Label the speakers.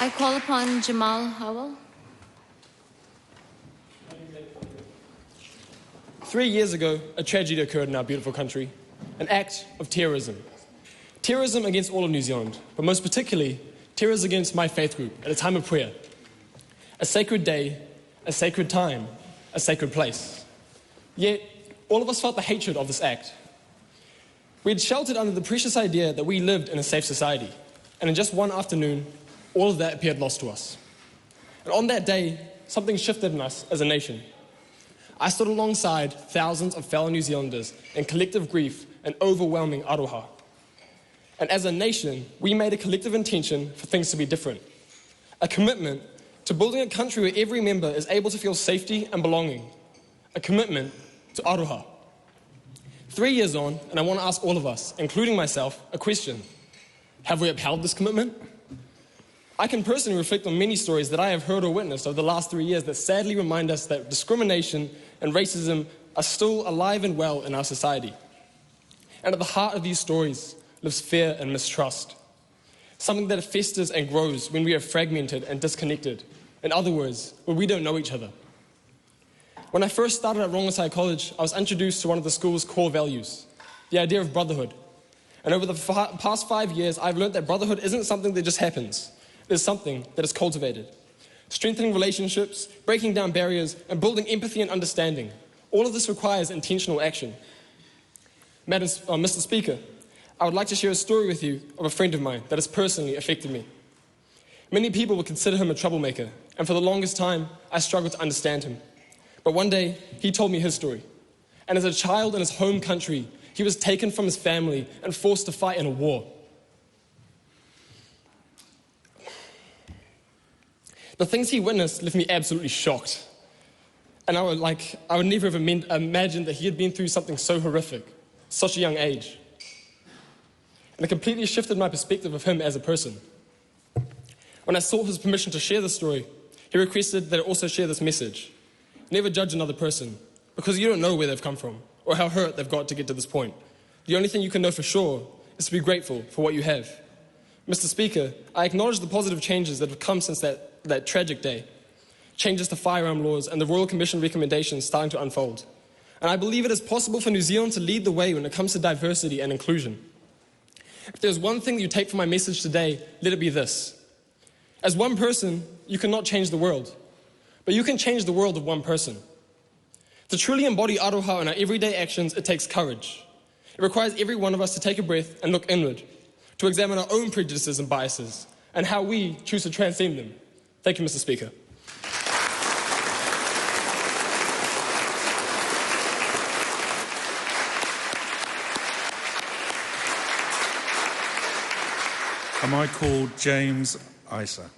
Speaker 1: I call upon Jamal Howell.
Speaker 2: 3 years ago, a tragedy occurred in our beautiful country, an act of terrorism. Terrorism against all of New Zealand, but most particularly, terrorism against my faith group at a time of prayer. A sacred day, a sacred time, a sacred place. Yet, all of us felt the hatred of this act. We had sheltered under the precious idea that we lived in a safe society, and in just one afternoon, all of that appeared lost to us. And on that day, something shifted in us as a nation. I stood alongside thousands of fellow New Zealanders in collective grief and overwhelming aroha. And as a nation, we made a collective intention for things to be different. A commitment to building a country where every member is able to feel safety and belonging. A commitment to aroha. 3 years on, and I want to ask all of us, including myself, a question. Have we upheld this commitment? I can personally reflect on many stories that I have heard or witnessed over the last 3 years that sadly remind us that discrimination and racism are still alive and well in our society. And at the heart of these stories lives fear and mistrust, something that festers and grows when we are fragmented and disconnected. In other words, when we don't know each other. When I first started at Rongasai College, I was introduced to one of the school's core values, the idea of brotherhood. And over the past 5 years, I've learned that brotherhood isn't something that just happens. It is something that is cultivated. Strengthening relationships, breaking down barriers, and building empathy and understanding. All of this requires intentional action. Mr. Speaker, I would like to share a story with you of a friend of mine that has personally affected me. Many people would consider him a troublemaker, and for the longest time, I struggled to understand him. But one day, he told me his story. And as a child in his home country, he was taken from his family and forced to fight in a war. The things he witnessed left me absolutely shocked. And I would never have imagined that he had been through something so horrific, such a young age. And it completely shifted my perspective of him as a person. When I sought his permission to share the story, he requested that I also share this message. Never judge another person, because you don't know where they've come from, or how hurt they've got to get to this point. The only thing you can know for sure is to be grateful for what you have. Mr. Speaker, I acknowledge the positive changes that have come since that tragic day. Changes to firearm laws and the Royal Commission recommendations starting to unfold. And I believe it is possible for New Zealand to lead the way when it comes to diversity and inclusion. If there's one thing that you take from my message today, let it be this. As one person, you cannot change the world, but you can change the world of one person. To truly embody aroha in our everyday actions, it takes courage. It requires every one of us to take a breath and look inward, to examine our own prejudices and biases, and how we choose to transcend them. Thank you, Mr. Speaker.
Speaker 3: Am I called James Isa?